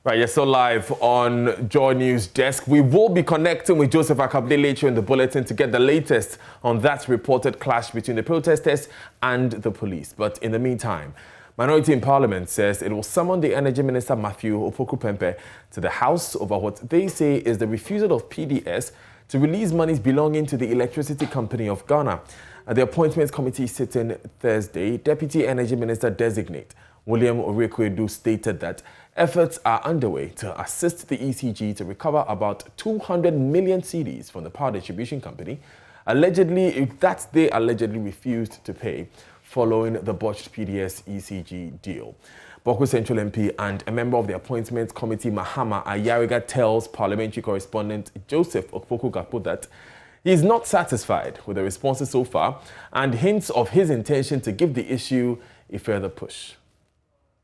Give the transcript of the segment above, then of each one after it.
Right, you're still live on JoyNews desk. We will be connecting with Joseph Akabde later in the bulletin to get the latest on that reported clash between the protesters and the police. But in the meantime, Minority in Parliament says it will summon the Energy Minister Matthew Opoku-Pempeh to the House over what they say is the refusal of PDS to release monies belonging to the Electricity Company of Ghana. At the Appointments Committee sitting Thursday, Deputy Energy Minister Designate William Orekwedu stated that efforts are underway to assist the ECG to recover about 200 million cedis from the power distribution company, that they allegedly refused to pay following the botched PDS ECG deal. Boko Central MP and a member of the Appointments Committee, Mahama Ayariga, tells parliamentary correspondent Joseph Okpoku-Gakpo that he is not satisfied with the responses so far and hints of his intention to give the issue a further push.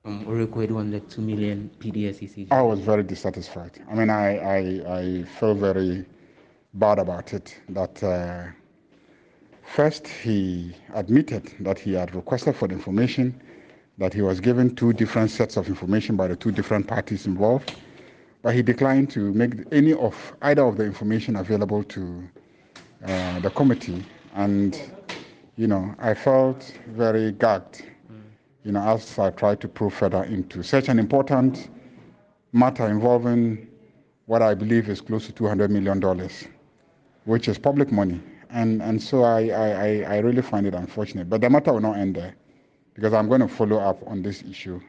Orekwedu on the 2 million PDS ECG. I was very dissatisfied. I mean, I felt very bad about it. That first he admitted that he had requested for the information, that he was given two different sets of information by the two different parties involved, but he declined to make either of the information available to the committee. And, I felt very gagged. As I tried to probe further into such an important matter involving what I believe is close to $200 million, which is public money. And so I really find it unfortunate. But the matter will not end there, because I'm going to follow up on this issue.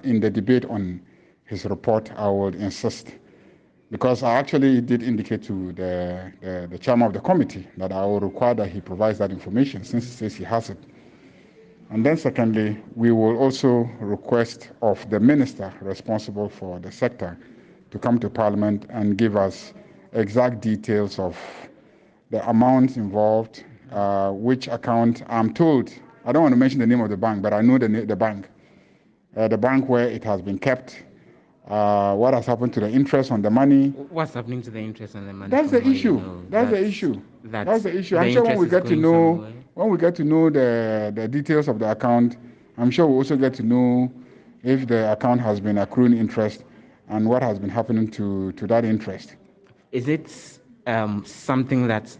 In the debate on his report, I would insist, because I actually did indicate to the chairman of the committee that I will require that he provides that information, since he says he has it. And then secondly, we will also request of the minister responsible for the sector to come to Parliament and give us exact details of the amounts involved, which account. I'm told, I don't want to mention the name of the bank, but I know the bank where it has been kept, what has happened to the interest on the money. What's happening to the interest on the money? That's the issue. That's the issue. I'm sure when we get to know the details of the account, I'm sure we'll also get to know if the account has been accruing interest and what has been happening to that interest. Is it something that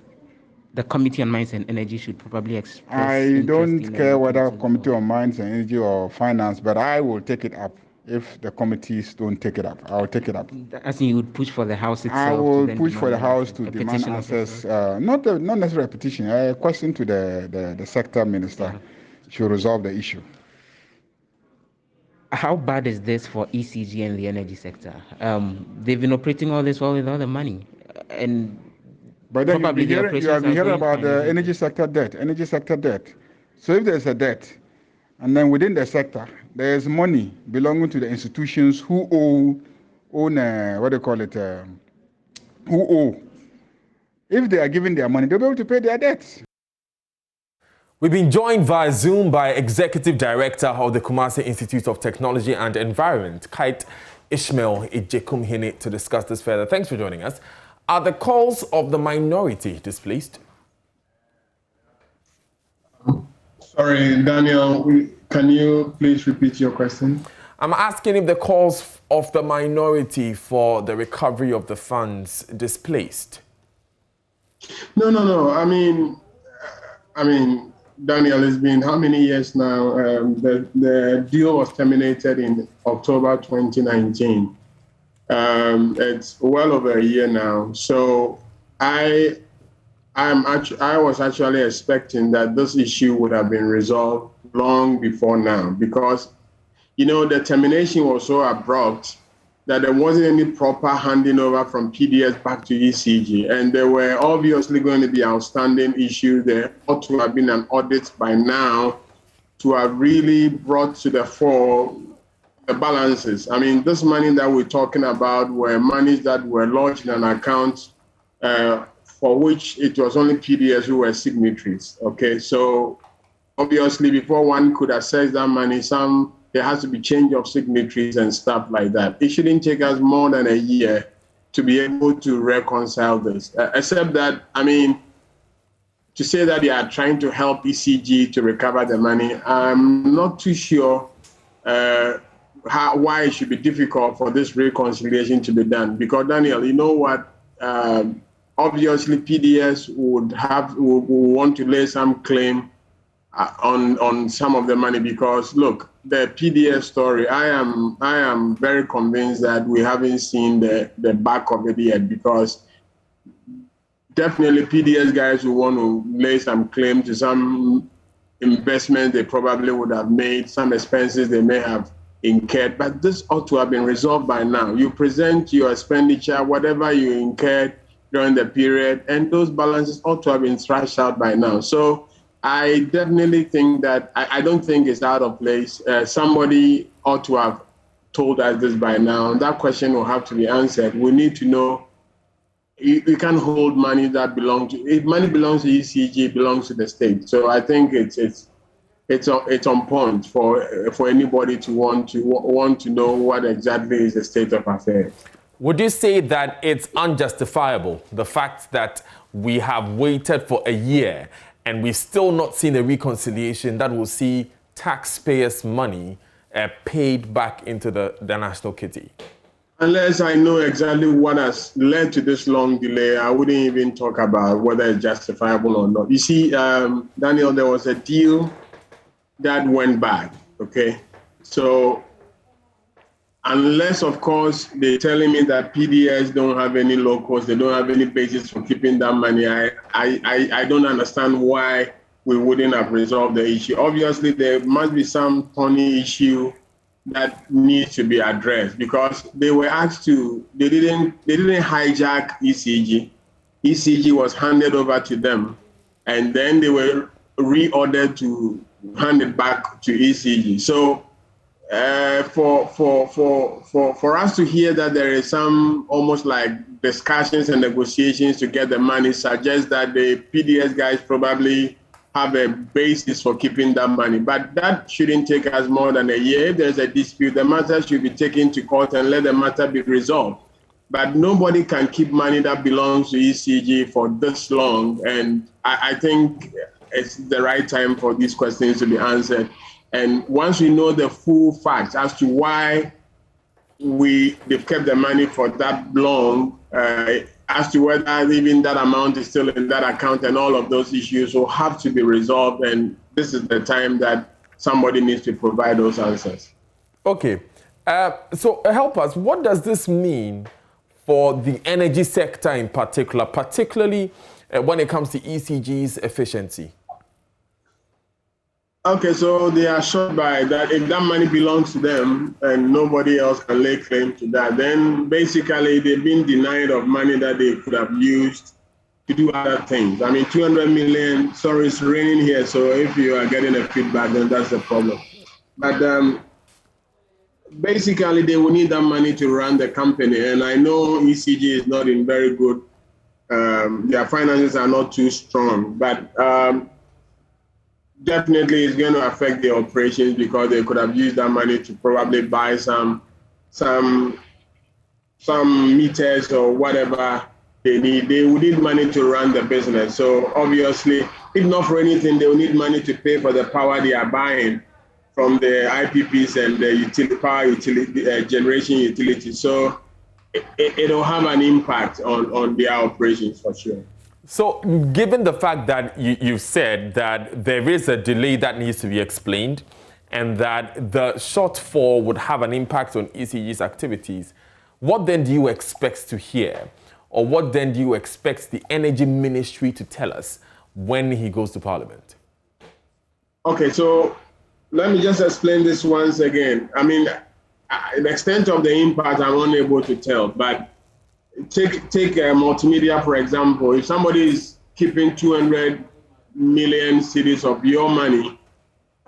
the Committee on Mines and Energy should probably express? I don't care whether Committee on Mines and Energy or Finance, but I will take it up. If the committees don't take it up, I'll take it up. As you would push for the House itself? I will push for the House to demand answers. Not necessarily a petition, a question to the sector minister should resolve the issue. How bad is this for ECG and the energy sector? They've been operating all this while with all the money. But then you have been hearing about the energy sector debt. So if there's a debt, and then within the sector, there's money belonging to the institutions who own who owe. If they are giving their money, they'll be able to pay their debts. We've been joined via Zoom by Executive Director of the Kumasi Institute of Technology and Environment, Kite Ishmael Ijekumhene, to discuss this further. Thanks for joining us. Are the calls of the minority displeased? Sorry, Daniel, can you please repeat your question? I'm asking if the calls of the minority for the recovery of the funds displaced. No. I mean, Daniel, it's been how many years now? The deal was terminated in October 2019. It's well over a year now. So I was actually expecting that this issue would have been resolved long before now, because, the termination was so abrupt that there wasn't any proper handing over from PDS back to ECG. And there were obviously going to be outstanding issues. There ought to have been an audit by now to have really brought to the fore the balances. I mean, this money that we're talking about were monies that were lodged in an account for which it was only PDS who were signatories. Okay, so obviously before one could access that money, there has to be change of signatories and stuff like that. It shouldn't take us more than a year to be able to reconcile this. Except that, to say that they are trying to help ECG to recover the money, I'm not too sure why it should be difficult for this reconciliation to be done. Because Daniel, you know what? Obviously, PDS would want to lay some claim on some of the money, because look, the PDS story, I am very convinced that we haven't seen the back of it yet, because definitely PDS guys will want to lay some claim to some investment they probably would have made, some expenses they may have incurred, but this ought to have been resolved by now. You present your expenditure, whatever you incurred during the period, and those balances ought to have been thrashed out by now. So I definitely think that, I don't think it's out of place. Somebody ought to have told us this by now. That question will have to be answered. We need to know, you can't hold money that belongs to, if money belongs to ECG, it belongs to the state. So I think it's on point for anybody to want to know what exactly is the state of affairs. Would you say that it's unjustifiable, the fact that we have waited for a year and we've still not seen a reconciliation that will see taxpayers' money paid back into the national kitty? Unless I know exactly what has led to this long delay, I wouldn't even talk about whether it's justifiable or not. You see, Daniel, there was a deal that went bad, okay? So unless, of course, they're telling me that PDS don't have any locals, they don't have any basis for keeping that money, I don't understand why we wouldn't have resolved the issue. Obviously, there must be some thorny issue that needs to be addressed, because they were asked to, they didn't hijack ECG. ECG was handed over to them, and then they were reordered to hand it back to ECG. So for us to hear that there is some almost like discussions and negotiations to get the money suggests that the PDS guys probably have a basis for keeping that money. But that shouldn't take us more than a year. If there's a dispute, the matter should be taken to court and let the matter be resolved. But nobody can keep money that belongs to ECG for this long. And I think it's the right time for these questions to be answered. And once we know the full facts as to why they've kept the money for that long, as to whether even that amount is still in that account, and all of those issues will have to be resolved. And this is the time that somebody needs to provide those answers. Okay. So help us. What does this mean for the energy sector in particular, particularly when it comes to ECG's efficiency? Okay, so they are shocked by that. If that money belongs to them and nobody else can lay claim to that, then basically they've been denied of money that they could have used to do other things. I mean, 200 million, sorry, it's raining here, so if you are getting a feedback, then that's the problem. But basically they will need that money to run the company. And I know ECG is not in very good, their finances are not too strong, but definitely it's going to affect the operations, because they could have used that money to probably buy some meters or whatever they need. They would need money to run the business. So obviously, if not for anything, they will need money to pay for the power they are buying from the IPPs and the power utility, generation utilities. So it'll have an impact on their operations for sure. So given the fact that you've said that there is a delay that needs to be explained and that the shortfall would have an impact on ECG's activities, what then do you expect to hear? Or what then do you expect the Energy Ministry to tell us when he goes to Parliament? Okay, so let me just explain this once again. I mean, the extent of the impact I'm unable to tell, but take multimedia, for example. If somebody is keeping 200 million cedis of your money,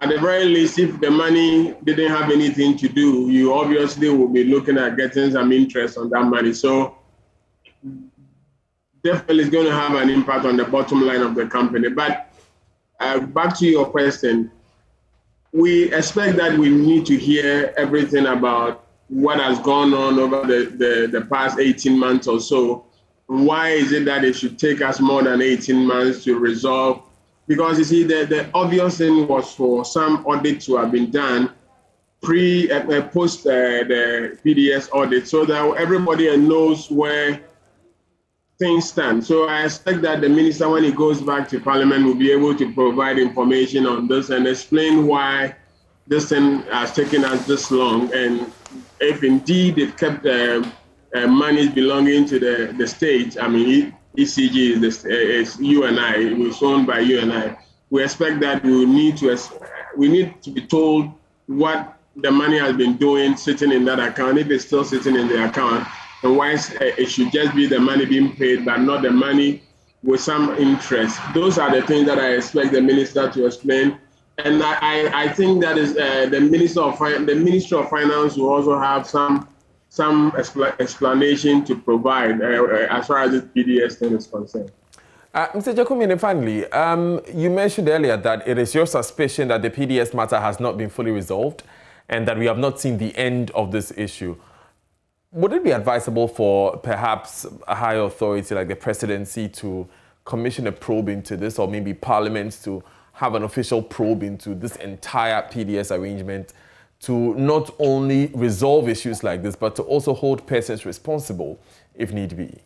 at the very least, if the money didn't have anything to do, you obviously will be looking at getting some interest on that money. So definitely it's going to have an impact on the bottom line of the company. But back to your question, we expect that we need to hear everything about what has gone on over the past 18 months or so. Why is it that it should take us more than 18 months to resolve? Because you see, the obvious thing was for some audit to have been done post the PDS audit so that everybody knows where things stand. So I expect that the minister, when he goes back to Parliament, will be able to provide information on this and explain why this thing has taken us this long, and if indeed it kept money belonging to the state. I mean, ECG is UNI, it was owned by UNI. We expect that we need to be told what the money has been doing sitting in that account, if it's still sitting in the account, and why it should just be the money being paid, but not the money with some interest. Those are the things that I expect the minister to explain. And I think that is the Minister of Finance will also have some explanation to provide as far as this PDS thing is concerned. Mr. Jacomini, finally, you mentioned earlier that it is your suspicion that the PDS matter has not been fully resolved and that we have not seen the end of this issue. Would it be advisable for perhaps a higher authority like the presidency to commission a probe into this, or maybe Parliament to have an official probe into this entire PDS arrangement to not only resolve issues like this, but to also hold persons responsible if need be?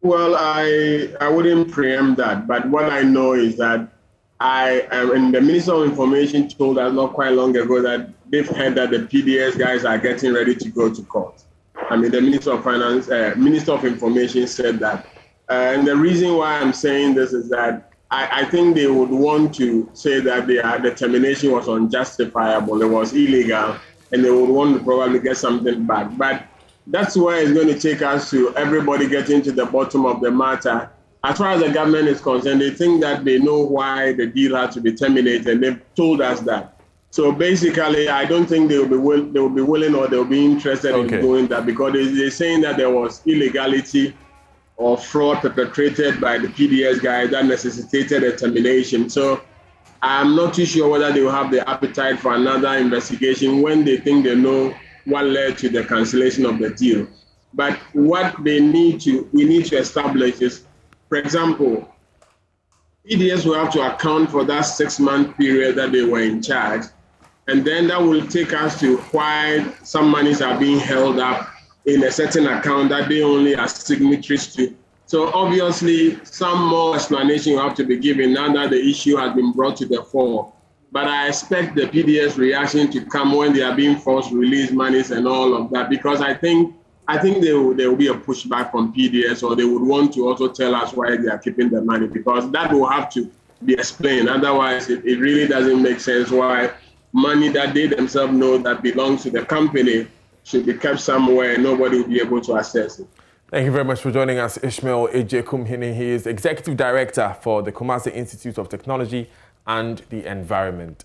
Well, I wouldn't preempt that, but what I know is that and the Minister of Information told us not quite long ago that they've heard that the PDS guys are getting ready to go to court. I mean, the Minister of Finance, Minister of Information said that. And the reason why I'm saying this is that I think they would want to say that the termination was unjustifiable, it was illegal, and they would want to probably get something back. But that's where it's going to take us to everybody getting to the bottom of the matter. As far as the government is concerned, they think that they know why the deal had to be terminated, and they've told us that. So basically, I don't think they will be willing or they'll be interested in doing that, because they're saying that there was illegality or fraud perpetrated by the PDS guys that necessitated a termination. So I'm not too sure whether they will have the appetite for another investigation when they think they know what led to the cancellation of the deal. But what we need to establish is, for example, PDS will have to account for that 6-month period that they were in charge. And then that will take us to why some monies are being held up in a certain account that they only are signatories to. So obviously, some more explanation will have to be given now that the issue has been brought to the fore. But I expect the PDS reaction to come when they are being forced to release monies and all of that, because I think there will be a pushback from PDS, or they would want to also tell us why they are keeping the money, because that will have to be explained. Otherwise, it really doesn't make sense why money that they themselves know that belongs to the company should be kept somewhere and nobody will be able to access it. Thank you very much for joining us, Ishmael Ejekumhene. He is Executive Director for the Kumasi Institute of Technology and the Environment.